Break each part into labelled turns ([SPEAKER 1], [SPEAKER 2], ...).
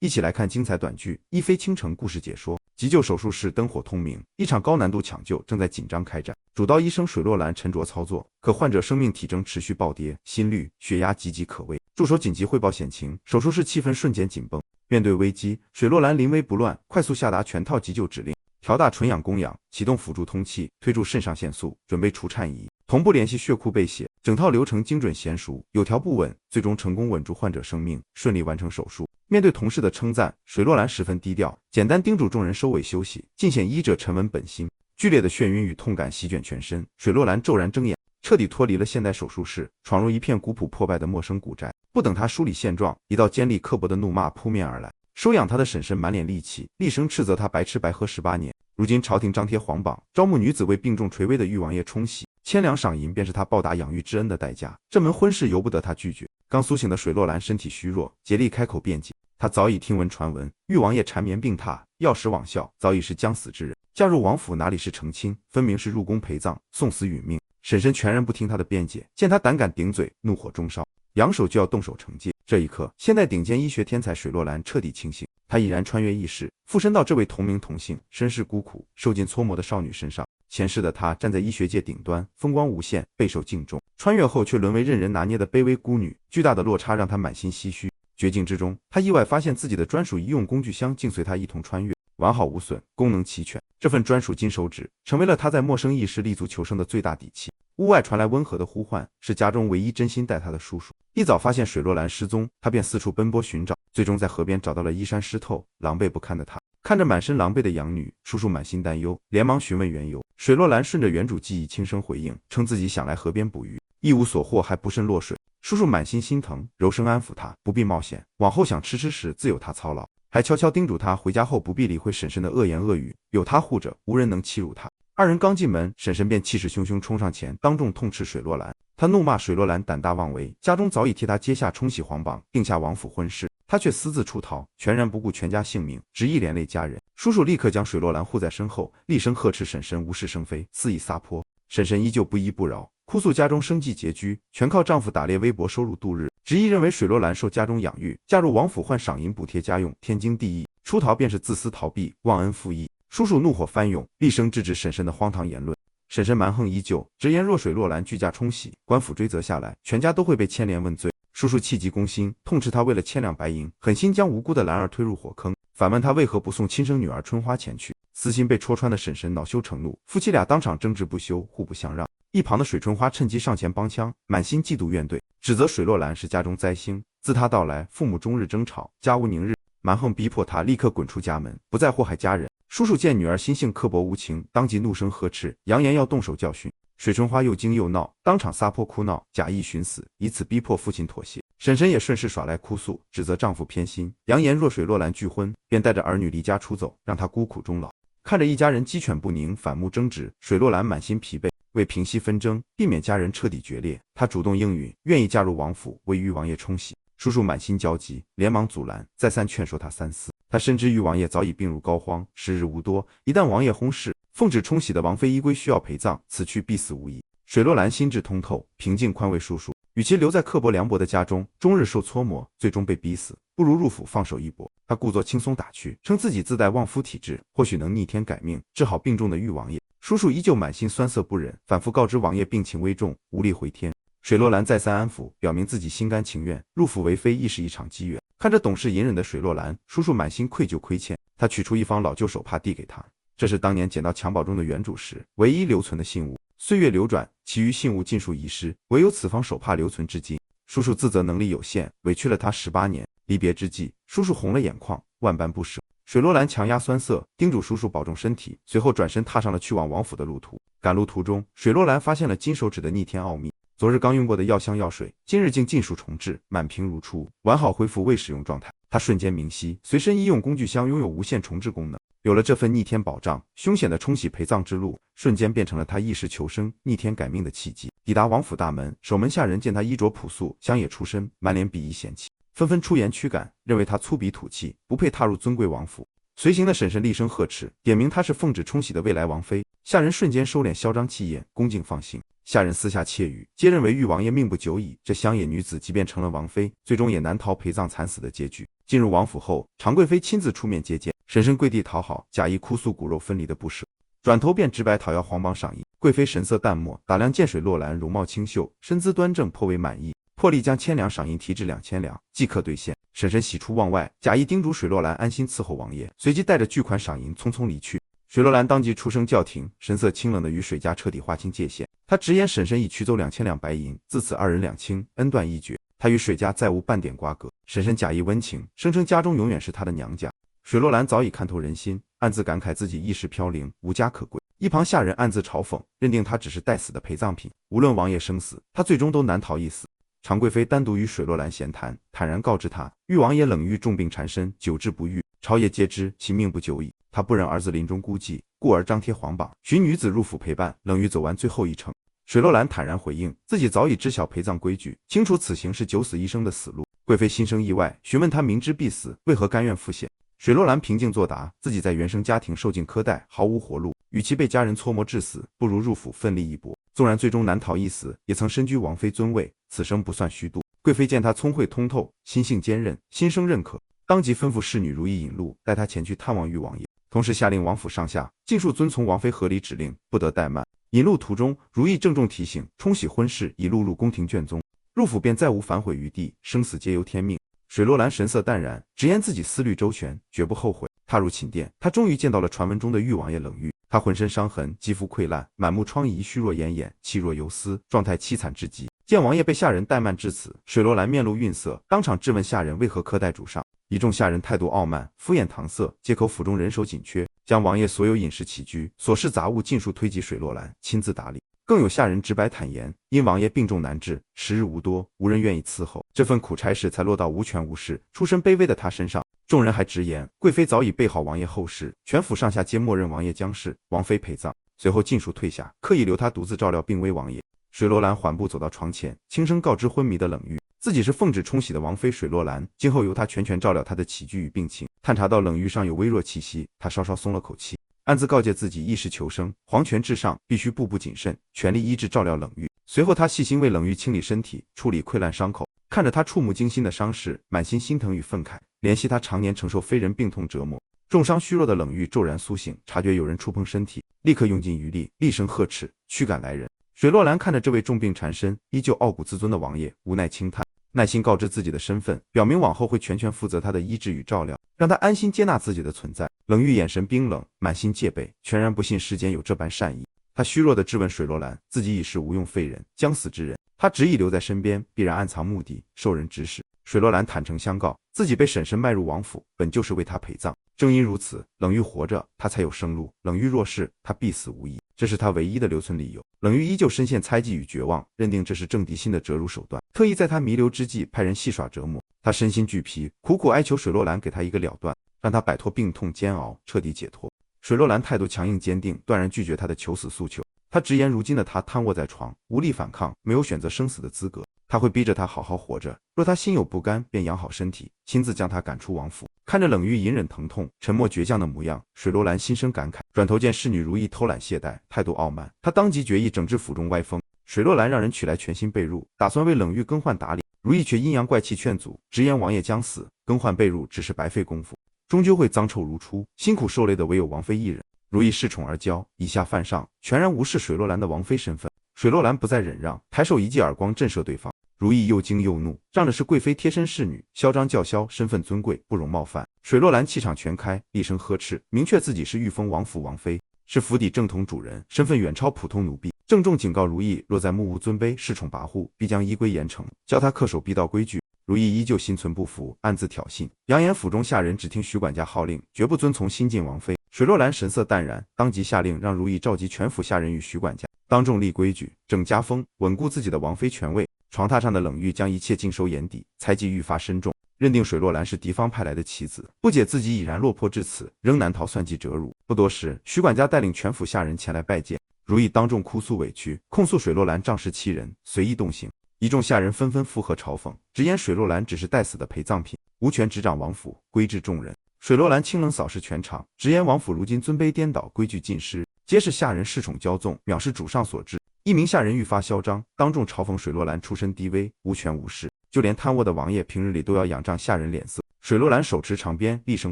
[SPEAKER 1] 一起来看精彩短剧《一飞倾城》故事解说。急救手术室灯火通明，一场高难度抢救正在紧张开展。主刀医生水洛兰沉着操作，可患者生命体征持续暴跌，心率、血压岌岌可危。助手紧急汇报险情，手术室气氛瞬间紧绷。面对危机，水洛兰临危不乱，快速下达全套急救指令：调大纯氧供氧，启动辅助通气，推注肾上腺素，准备除颤仪，同步联系血库备血。整套流程精准娴熟，有条不紊，最终成功稳住患者生命，顺利完成手术。面对同事的称赞，水洛兰十分低调，简单叮嘱众人收尾休息，尽显医者沉稳本心。剧烈的眩晕与痛感席卷全身，水洛兰骤然睁眼，彻底脱离了现代手术室，闯入一片古朴破败的陌生古宅。不等他梳理现状，一道尖利刻薄的怒骂扑面而来。收养他的婶婶满脸戾气，厉声斥责他白吃白喝18年。如今朝廷张贴皇榜，招募女子为病重垂危的誉王爷冲洗，1000两赏银便是他报答养育之恩的代价。这门婚事由不得他拒绝。刚苏醒的水洛兰身体虚弱，竭力开口辩解。他早已听闻传闻，誉王爷缠绵病榻，药石罔效，早已是将死之人。嫁入王府哪里是成亲，分明是入宫陪葬，送死殒命。婶婶全然不听他的辩解，见他胆敢顶嘴，怒火中烧，扬手就要动手惩戒。这一刻，现代顶尖医学天才水洛兰彻底清醒，他已然穿越异世，附身到这位同名同姓、身世孤苦、受尽搓磨的少女身上。前世的她站在医学界顶端，风光无限，备受敬重；穿越后却沦为任人拿捏的卑微孤女，巨大的落差让她满心唏嘘。绝境之中，她意外发现自己的专属医用工具箱竟随她一同穿越，完好无损，功能齐全。这份专属金手指成为了她在陌生异世立足求生的最大底气。屋外传来温和的呼唤，是家中唯一真心待她的叔叔。一早发现水洛兰失踪，他便四处奔波寻找，最终在河边找到了衣衫湿透、狼狈不堪的他。看着满身狼狈的养女，叔叔满心担忧，连忙询问缘由。水洛兰顺着原主记忆轻声回应，称自己想来河边捕鱼，一无所获，还不慎落水。叔叔满心心疼，柔声安抚他不必冒险，往后想吃时自有他操劳，还悄悄叮嘱他回家后不必理会婶婶的恶言恶语，有他护着，无人能欺辱他。二人刚进门，婶婶便气势汹汹冲上前，当众痛斥水洛兰。他怒骂水洛兰胆大妄为，家中早已替他接下冲洗皇榜，定下王府婚事，他却私自出逃，全然不顾全家性命，执意连累家人。叔叔立刻将水洛兰护在身后，厉声呵斥婶婶无事生非，肆意撒泼。婶婶依旧不依不饶，哭诉家中生计拮据，全靠丈夫打猎微薄收入度日，执意认为水洛兰受家中养育，嫁入王府换赏银补贴家用，天经地义，出逃便是自私逃避，忘恩负义。叔叔怒火翻涌，厉声制止婶婶的荒唐言论。婶婶蛮横依旧，直言若水洛兰拒嫁冲洗，官府追责下来，全家都会被牵连问罪。叔叔气急攻心，痛斥他为了1000两白银，狠心将无辜的兰儿推入火坑，反问他为何不送亲生女儿春花前去。私心被戳穿的婶婶恼羞成怒，夫妻俩当场争执不休，互不相让。一旁的水春花趁机上前帮腔，满心嫉妒怨怼，指责水洛兰是家中灾星，自他到来，父母终日争吵，家无宁日，蛮横逼迫他立刻滚出家门，不再祸害家人。叔叔见女儿心性刻薄无情，当即怒声呵斥，扬言要动手教训。水春花又惊又闹，当场撒泼哭闹，假意寻死，以此逼迫父亲妥协。婶婶也顺势耍赖哭诉，指责丈夫偏心，扬言若水洛兰拒婚，便带着儿女离家出走，让她孤苦终老。看着一家人鸡犬不宁，反目争执，水洛兰满心疲惫。为平息纷争，避免家人彻底决裂，她主动应允，愿意嫁入王府，为誉王爷冲洗。叔叔满心焦急，连忙阻拦，再三劝说他三思。他深知誉王爷早已病入膏肓，时日无多，一旦王爷薨逝，奉旨冲洗的王妃依规需要陪葬，此去必死无疑。水洛兰心智通透，平静宽慰叔叔，与其留在刻薄凉薄的家中，终日受搓磨，最终被逼死，不如入府放手一搏。他故作轻松打趣，称自己自带旺夫体质，或许能逆天改命，治好病重的誉王爷。叔叔依旧满心酸涩不忍，反复告知王爷病情危重，无力回天。水洛兰再三安抚，表明自己心甘情愿，入府为妃亦是一场机缘。看着懂事隐忍的水洛兰，叔叔满心愧疚亏欠，他取出一方老旧手帕递给她，这是当年捡到襁褓中的原主时唯一留存的信物。岁月流转，其余信物尽数遗失，唯有此方手帕留存至今。叔叔自责能力有限，委屈了他18年。离别之际，叔叔红了眼眶，万般不舍。水洛兰强压酸涩，叮嘱叔叔保重身体，随后转身踏上了去往王府的路途。赶路途中，水洛兰发现了金手指的逆天奥秘。昨日刚用过的药香药水，今日竟尽数重置，满瓶如初，完好恢复未使用状态。他瞬间明晰，随身医用工具箱拥有无限重置功能。有了这份逆天保障，凶险的冲洗陪葬之路瞬间变成了他一时求生、逆天改命的契机。抵达王府大门，守门下人见他衣着朴素，乡野出身，满脸鄙夷嫌弃，纷纷出言驱赶，认为他粗鄙土气，不配踏入尊贵王府。随行的婶婶厉声呵斥，点名她是奉旨冲洗的未来王妃。下人瞬间收敛嚣张气焰，恭敬放行。下人私下窃语，皆认为玉王爷命不久矣。这乡野女子即便成了王妃，最终也难逃陪葬惨死的结局。进入王府后，常贵妃亲自出面接见，婶婶跪地讨好，假意哭诉骨肉分离的不舍，转头便直白讨要皇榜赏银。贵妃神色淡漠，打量见水落兰容貌清秀，身姿端正，颇为满意，破例将1000两赏银提至2000两，即刻兑现。婶婶喜出望外，假意叮嘱水落兰安心伺候王爷，随即带着巨款赏银匆匆离去。水落兰当即出声叫停，神色清冷的与水家彻底划清界限。他直言婶婶已取走2000两白银，自此二人两清，恩断义绝，他与水家再无半点瓜葛。婶婶假意温情，声称家中永远是他的娘家。水落兰早已看透人心，暗自感慨自己一时飘零，无家可归。一旁下人暗自嘲讽，认定他只是待死的陪葬品，无论王爷生死，他最终都难逃一死。常贵妃单独与水落兰闲谈，坦然告知他，玉王爷冷玉重病缠身，久治不愈，朝野皆知其命不久矣。他不忍儿子临终孤寂，故而张贴皇榜，寻女子入府陪伴冷玉走完最后一程。水落兰坦然回应，自己早已知晓陪葬规矩，清楚此行是九死一生的死路。贵妃心生意外，询问他明知必死，为何甘愿赴险。水落兰平静作答，自己在原生家庭受尽苛待，毫无活路，与其被家人搓磨致死，不如入府奋力一搏。纵然最终难逃一死，也曾身居王妃尊位，此生不算虚度。贵妃见他聪慧通透，心性坚韧，心生认可，当即吩咐侍女如意引路，带他前去探望玉王爷，同时下令王府上下尽数遵从王妃合理指令，不得怠慢。引路途中，如意郑重提醒，冲洗婚事已录入宫廷卷宗，入府便再无反悔余地，生死皆由天命。水落兰神色淡然，直言自己思虑周全，绝不后悔。踏入寝殿，他终于见到了传闻中的玉王爷冷玉。他浑身伤痕，肌肤溃烂，满目疮痍，虚弱奄奄，气若游丝，状态凄惨至极。见王爷被下人怠慢至此，水落兰面露愠色，当场质问下人为何苛待主上。一众下人态度傲慢，敷衍搪塞，借口府中人手紧缺，将王爷所有饮食起居、琐事杂物尽数推及水落兰亲自打理。更有下人直白坦言，因王爷病重难治，时日无多，无人愿意伺候，这份苦差事才落到无权无势、出身卑微的他身上。众人还直言，贵妃早已备好王爷后事，全府上下皆默认王爷将逝，王妃陪葬。随后尽数退下，刻意留他独自照料病危王爷。水落兰缓步走到床前，轻声告知昏迷的冷玉，自己是奉旨冲洗的王妃水落兰，今后由他全权照料他的起居与病情。探查到冷玉上有微弱气息，他稍稍松了口气，暗自告诫自己一时求生，皇权至上，必须步步谨慎，全力医治照料冷玉。随后他细心为冷玉清理身体，处理溃烂伤口，看着他触目惊心的伤势，满心心疼与愤慨，怜惜他常年承受非人病痛折磨。重伤虚弱的冷玉骤然苏醒，察觉有人触碰身体，立刻用尽余力，厉声呵斥，驱赶来人。水落兰看着这位重病缠身、依旧傲骨自尊的王爷，无奈轻叹，耐心告知自己的身份，表明往后会全权负责他的医治与照料，让他安心接纳自己的存在。冷玉眼神冰冷，满心戒备，全然不信世间有这般善意。他虚弱地质问水落兰，自己已是无用废人，将死之人，他执意留在身边，必然暗藏目的，受人指使。水落兰坦诚相告，自己被婶婶卖入王府，本就是为他陪葬。正因如此，冷玉活着，他才有生路；冷玉若是，他必死无疑。这是他唯一的留存理由。冷玉依旧深陷猜忌与绝望，认定这是郑迪新的折辱手段，特意在他弥留之际派人戏耍折磨。他身心俱疲，苦苦哀求水落兰给他一个了断，让他摆脱病痛煎熬，彻底解脱。水落兰态度强硬坚定，断然拒绝他的求死诉求。他直言，如今的他瘫卧在床，无力反抗，没有选择生死的资格。他会逼着他好好活着，若他心有不甘，便养好身体，亲自将他赶出王府。看着冷玉隐忍疼痛、沉默倔强的模样，水落兰心生感慨。转头见侍女如意偷懒懈怠，态度傲慢，他当即决意整治府中歪风。水落兰让人取来全新被褥，打算为冷玉更换打理，如意却阴阳怪气劝阻，直言王爷将死，更换被褥只是白费功夫，终究会脏臭如初，辛苦受累的唯有王妃一人。如意恃宠而骄，以下犯上，全然无视水落兰的王妃身份。水落兰不再忍让，抬手一记耳光震慑对方。如意又惊又怒，仗着是贵妃贴身侍女，嚣张叫嚣，身份尊贵，不容冒犯。水落兰气场全开，厉声呵斥，明确自己是御封王府王妃，是府邸正统主人，身份远超普通奴婢，郑重警告如意，若再目无尊卑，恃宠跋扈，必将依规严惩，教他恪守必道规矩。如意依旧心存不服，暗自挑衅，扬言府中下人只听徐管家号令，绝不遵从新晋王妃。水落兰神色淡然，当即下令让如意召集全府下人与徐管家，当众立规矩，整家风，稳固自己的王妃权位。床榻上的冷玉将一切尽收眼底，猜忌愈发深重，认定水落兰是敌方派来的棋子，不解自己已然落魄至此，仍难逃算计折辱。不多时，徐管家带领全府下人前来拜见，如意当众哭诉委屈，控诉水落兰仗势欺人，随意动刑。一众下人纷纷附和嘲讽，直言水落兰只是待死的陪葬品，无权执掌王府，规制众人。水落兰清冷扫视全场，直言王府如今尊卑颠倒，规矩尽失，皆是下人恃宠骄纵，藐视主上所致。一名下人愈发嚣张，当众嘲讽水洛兰出身低微，无权无势，就连贪窝的王爷平日里都要仰仗下人脸色。水洛兰手持长鞭，厉声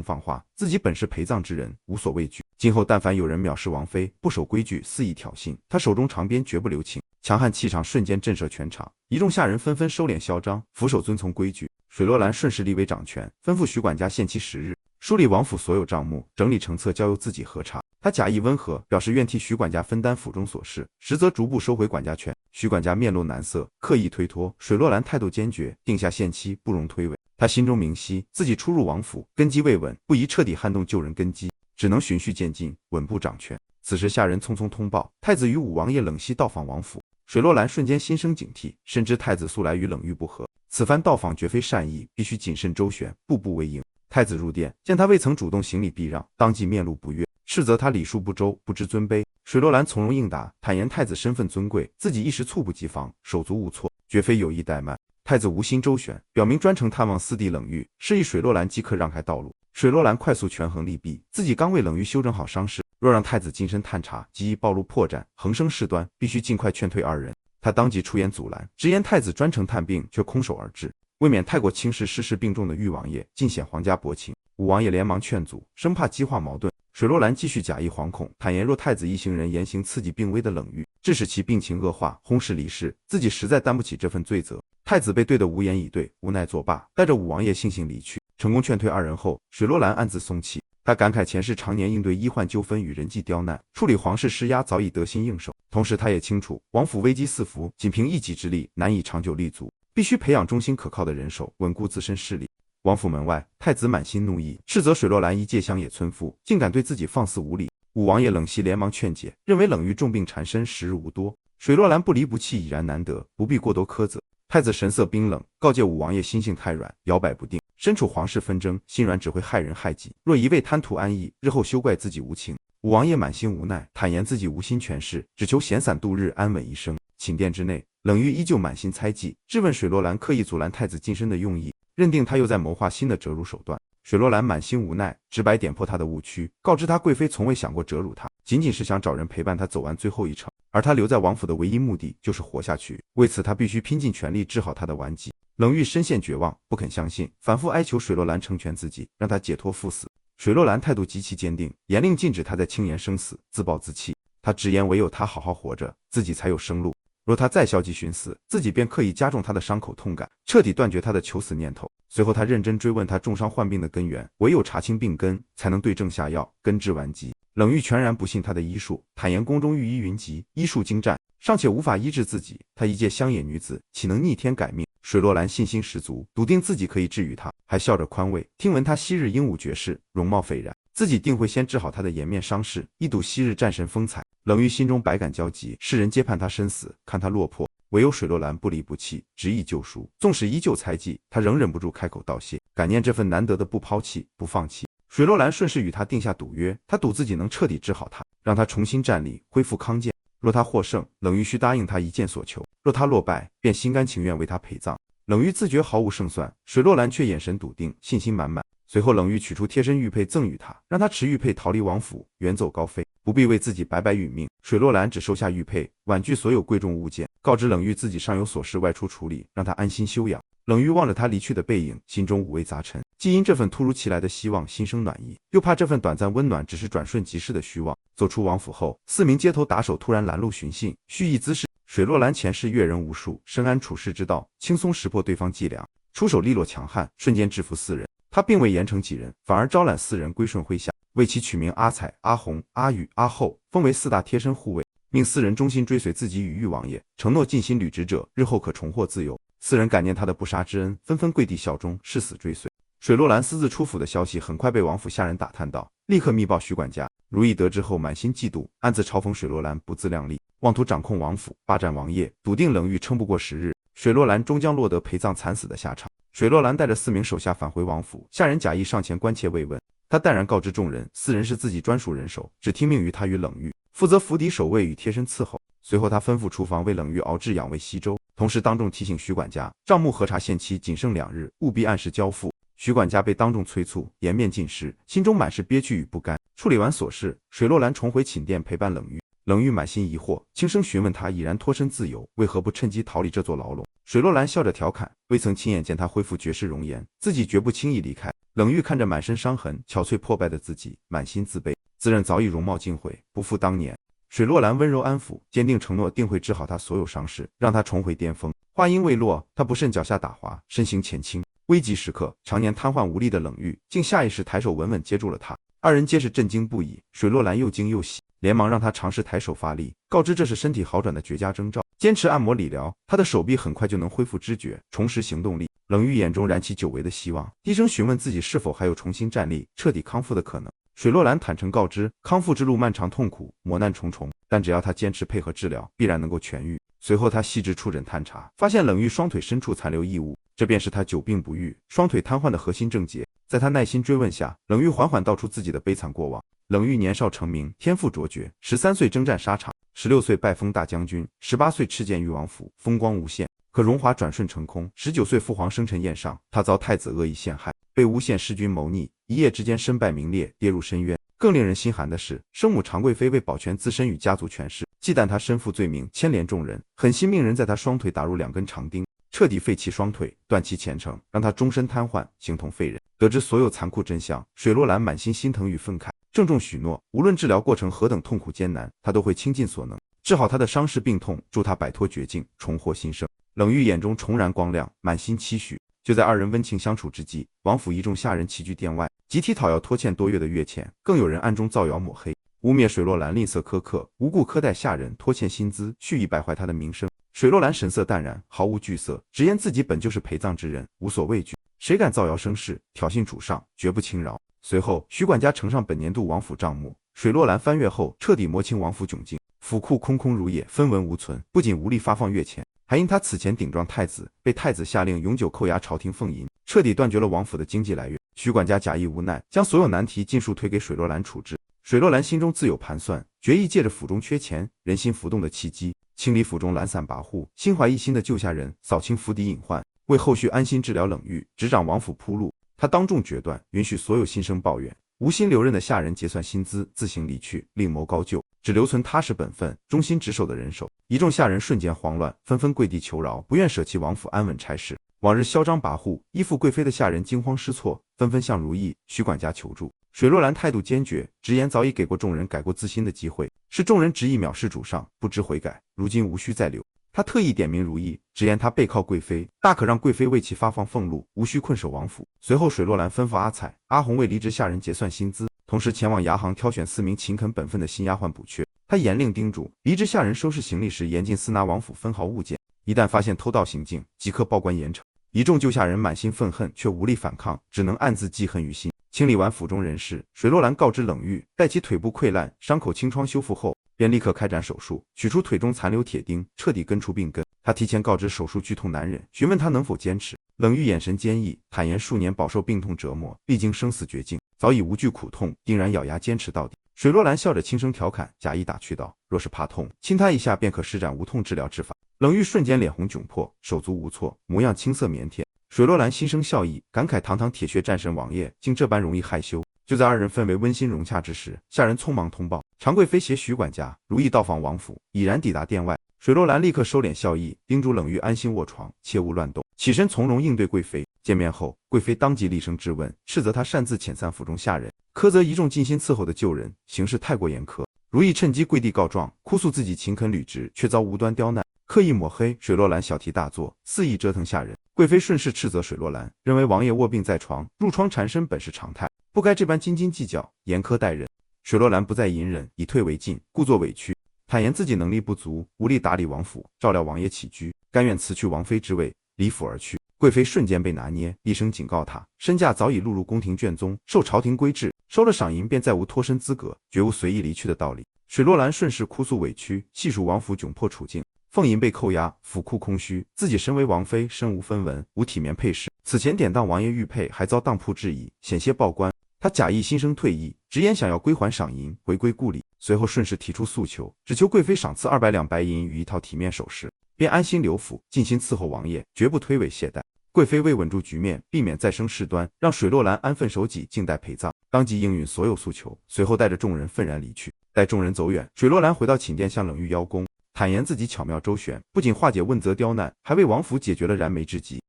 [SPEAKER 1] 放话，自己本是陪葬之人，无所畏惧。今后但凡有人藐视王妃，不守规矩，肆意挑衅，他手中长鞭绝不留情。强悍气场瞬间震慑全场，一众下人纷纷收敛嚣张，俯首遵从规矩。水洛兰顺势立威掌权，吩咐徐管家限期10日，梳理王府所有账目，整理成册，交由自己核查。他假意温和，表示愿替徐管家分担府中琐事，实则逐步收回管家权。徐管家面露难色，刻意推脱。水洛兰态度坚决，定下限期，不容推诿。他心中明晰，自己初入王府，根基未稳，不宜彻底撼动旧人根基，只能循序渐进，稳步掌权。此时下人匆匆通报，太子与武王爷冷夕到访王府。水洛兰瞬间心生警惕，深知太子素来与冷玉不和，此番到访绝非善意，必须谨慎周旋，步步为营。太子入殿，见他未曾主动行礼避让，当即面露不悦，斥责他礼数不周，不知尊卑。水洛兰从容应答，坦言太子身份尊贵，自己一时猝不及防，手足无措，绝非有意怠慢。太子无心周旋，表明专程探望四弟冷玉，示意水洛兰即刻让开道路。水洛兰快速权衡利弊，自己刚为冷玉修整好伤势，若让太子近身探查，极易暴露破绽，横生事端，必须尽快劝退二人。他当即出言阻拦，直言太子专程探病，却空手而至，未免太过轻视失势病重的玉王爷，尽显皇家薄情。武王爷连忙劝阻，生怕激化矛盾。水洛兰继续假意惶恐，坦言若太子一行人严刑刺激病危的冷玉，致使其病情恶化，轰逝离世，自己实在担不起这份罪责。太子被对得无言以对，无奈作罢，带着武王爷悻悻离去。成功劝退二人后，水洛兰暗自松气。他感慨前世常年应对医患纠纷与人际刁难，处理皇室施压早已得心应手。同时他也清楚，王府危机四伏，仅凭一己之力难以长久立足，必须培养忠心可靠的人手，稳固自身势力。王府门外，太子满心怒意，斥责水洛兰一介乡野村妇，竟敢对自己放肆无礼。武王爷冷夕连忙劝解，认为冷玉重病缠身，时日无多，水洛兰不离不弃已然难得，不必过多苛责。太子神色冰冷，告诫武王爷心性太软，摇摆不定，身处皇室纷争，心软只会害人害己，若一味贪图安逸，日后休怪自己无情。武王爷满心无奈，坦言自己无心权势，只求闲散度日，安稳一生。寝殿之内，冷玉依旧满心猜忌，质问水洛兰刻意阻拦太子近身的用意，认定他又在谋划新的折辱手段。水洛兰满心无奈，直白点破他的误区，告知他贵妃从未想过折辱他，仅仅是想找人陪伴他走完最后一程，而他留在王府的唯一目的就是活下去，为此他必须拼尽全力治好他的顽疾。冷玉深陷绝望，不肯相信，反复哀求水洛兰成全自己，让他解脱赴死。水洛兰态度极其坚定，严令禁止他再轻言生死，自暴自弃。他直言唯有他好好活着，自己才有生路，若他再消极寻死，自己便刻意加重他的伤口痛感，彻底断绝他的求死念头。随后他认真追问他重伤患病的根源，唯有查清病根，才能对症下药，根治顽疾。冷玉全然不信他的医术，坦言宫中御医云集，医术精湛，尚且无法医治自己，他一介乡野女子，岂能逆天改命？水洛兰信心十足，笃定自己可以治愈他，还笑着宽慰，听闻他昔日英武绝世，容貌斐然，自己定会先治好他的颜面伤势，一睹昔日战神风采。冷玉心中百感交集，世人皆盼他身死，看他落魄，唯有水洛兰不离不弃，执意救赎。纵使依旧猜忌，他仍忍不住开口道谢，感念这份难得的不抛弃不放弃。水洛兰顺势与他定下赌约，他赌自己能彻底治好他，让他重新站立，恢复康健。若他获胜，冷玉需答应他一件所求；若他落败，便心甘情愿为他陪葬。冷玉自觉毫无胜算，水洛兰却眼神笃定，信心满满。随后冷玉取出贴身玉佩赠予他，让他持玉佩逃离王府，远走高飞，不必为自己白白殒命。水洛兰只收下玉佩，婉拒所有贵重物件，告知冷玉自己尚有琐事外出处理，让他安心休养。冷玉望着他离去的背影，心中五味杂陈，既因这份突如其来的希望心生暖意，又怕这份短暂温暖只是转瞬即逝的虚妄。走出王府后，4名街头打手突然拦路寻衅，蓄意滋事。水洛兰前世阅人无数，深谙处世之道，轻松识破对方伎俩，出手利落强悍，瞬间制服4人。他并未严惩几人，反而招揽4人归顺麾下，为其取名阿彩、阿红、阿宇、阿后，封为4大贴身护卫，命4人忠心追随自己与玉王爷，承诺尽心履职者日后可重获自由。4人感念他的不杀之恩，纷纷跪地效忠，誓死追随。水洛兰私自出府的消息很快被王府下人打探到，立刻密报徐管家。如意得知后满心嫉妒，暗自嘲讽水洛兰不自量力，妄图掌控王府，霸占王爷，笃定冷玉撑不过10日，水洛兰终将落得陪葬惨死的下场。水洛兰带着4名手下返回王府，下人假意上前关切慰问，他淡然告知众人，4人是自己专属人手，只听命于他与冷玉，负责府邸守卫与贴身伺候。随后他吩咐厨房为冷玉熬制养胃稀粥，同时当众提醒徐管家，账目核查限期仅剩2日，务必按时交付。徐管家被当众催促，颜面尽失，心中满是憋屈与不甘。处理完琐事，水洛兰重回寝殿陪伴冷玉。冷玉满心疑惑，轻声询问他已然脱身自由，为何不趁机逃离这座牢笼。水洛兰笑着调侃，未曾亲眼见他恢复绝世容颜，自己绝不轻易离开。冷玉看着满身伤痕、憔悴破败的自己，满心自卑，自认早已容貌尽毁，不复当年。水洛兰温柔安抚，坚定承诺定会治好他所有伤势，让他重回巅峰。话音未落，他不慎脚下打滑，身形前倾。危急时刻，常年瘫痪无力的冷玉竟下意识抬手稳稳接住了他。二人皆是震惊不已，水洛兰又惊又喜，连忙让他尝试抬手发力，告知这是身体好转的绝佳征兆。坚持按摩理疗，他的手臂很快就能恢复知觉，重拾行动力。冷玉眼中燃起久违的希望，低声询问自己是否还有重新站立、彻底康复的可能。水洛兰坦诚告知，康复之路漫长痛苦，磨难重重，但只要他坚持配合治疗，必然能够痊愈。随后他细致触诊探查，发现冷玉双腿深处残留异物，这便是他久病不愈、双腿瘫痪的核心症结。在他耐心追问下，冷玉缓缓道出自己的悲惨过往。冷玉年少成名，天赋卓绝，13岁征战沙场，16岁拜封大将军，18岁赤剑誉王府，风光无限。可荣华转瞬成空，19岁父皇生辰宴上，他遭太子恶意陷害，被诬陷弑君谋逆，一夜之间身败名裂，跌入深渊。更令人心寒的是，生母常贵妃为保全自身与家族权势，忌惮他身负罪名，牵连众人，狠心命人在他双腿打入2根长钉，彻底废其双腿，断其前程，让他终身瘫痪，形同废人。得知所有残酷真相，水洛兰满心心疼与愤慨，郑重许诺，无论治疗过程何等痛苦艰难，他都会倾尽所能治好他的伤势病痛，助他摆脱绝境，重获新生。冷玉眼中重燃光亮，满心期许。就在二人温情相处之际，王府一众下人齐聚殿外，集体讨要拖欠多月的月钱，更有人暗中造谣抹黑，污蔑水洛兰吝啬苛刻，无故苛待下人，拖欠薪资，蓄意败坏他的名声。水洛兰神色淡然，毫无惧色，直言自己本就是陪葬之人，无所畏惧，谁敢造谣生事，挑衅主上，绝不轻饶。随后，徐管家呈上本年度王府账目，水洛兰翻阅后，彻底摸清王府窘境，府库空空如也，分文无存，不仅无力发放月钱，还因他此前顶撞太子，被太子下令永久扣押朝廷俸银，彻底断绝了王府的经济来源。徐管家假意无奈，将所有难题尽数推给水洛兰处置。水洛兰心中自有盘算，决意借着府中缺钱、人心浮动的契机，清理府中懒散跋扈，心怀一心的救下人，扫清府邸隐患，为后续安心治疗冷玉、执掌王府铺路。他当众决断，允许所有心生抱怨、无心留任的下人结算薪资，自行离去，另谋高就，只留存踏实本分、忠心职守的人手。一众下人瞬间慌乱，纷纷跪地求饶，不愿舍弃王府安稳差事。往日嚣张跋扈、依附贵妃的下人惊慌失措，纷纷向如意、徐管家求助。水洛兰态度坚决，直言早已给过众人改过自新的机会，是众人执意藐视主上，不知悔改，如今无需再留。他特意点名如意，直言他背靠贵妃，大可让贵妃为其发放俸禄，无需困守王府。随后水洛兰吩咐阿彩、阿红为离职下人结算薪资，同时前往牙行挑选4名勤恳本分的新丫鬟补缺。他严令叮嘱离职下人收拾行李时严禁私拿王府分毫物件，一旦发现偷盗行径，即刻报官严惩。一众旧下人满心愤恨，却无力反抗，只能暗自记恨于心。清理完府中人事，水洛兰告知冷玉，待其腿部溃烂、伤口清创修复后，便立刻开展手术，取出腿中残留铁钉，彻底根除病根。他提前告知手术剧痛难忍，询问他能否坚持。冷玉眼神坚毅，坦言数年饱受病痛折磨，历经生死绝境，早已无惧苦痛，定然咬牙坚持到底。水洛兰笑着轻声调侃，假意打趣道：“若是怕痛，亲他一下便可施展无痛治疗之法。”冷玉瞬间脸红窘迫，手足无措，模样青涩腼腆。水洛兰心生笑意，感慨堂堂铁血战神王爷竟这般容易害羞。就在二人氛围温馨融洽之时，下人匆忙通报，常贵妃携徐管家如意到访王府，已然抵达殿外。水洛兰立刻收敛笑意，叮嘱冷玉安心卧床，切勿乱动，起身从容应对贵妃。见面后，贵妃当即厉声质问，斥责他擅自遣散府中下人，苛责一众尽心伺候的旧人，行事太过严苛。如意趁机跪地告状，哭诉自己勤恳履职，却遭无端刁难，刻意抹黑。水洛兰小题大做，肆意折腾下人。贵妃顺势斥责水洛兰，认为王爷卧病在床，褥疮缠身本是常态，不该这般斤斤计较，严苛待人。水洛兰不再隐忍，以退为进，故作委屈，坦言自己能力不足，无力打理王府，照料王爷起居，甘愿辞去王妃之位，离府而去。贵妃瞬间被拿捏，厉声警告他，身价早已录入宫廷卷宗，受朝廷规制，收了赏银便再无脱身资格，绝无随意离去的道理。水洛兰顺势哭诉委屈，细数王府窘迫处境，俸银被扣押，府库空虚，自己身为王妃，身无分文，无体面配饰，此前典当王爷玉佩，还遭当铺质疑，险些报官。他假意心生退意，直言想要归还赏银，回归故里。随后顺势提出诉求，只求贵妃赏赐200两白银与一套体面首饰，便安心留府，尽心伺候王爷，绝不推诿懈怠。贵妃为稳住局面，避免再生事端，让水洛兰安分守己，静待陪葬，当即应允所有诉求，随后带着众人愤然离去。待众人走远，水罗兰回到寝殿向冷玉邀功，坦言自己巧妙周旋，不仅化解问责刁难，还为王府解决了燃眉之急。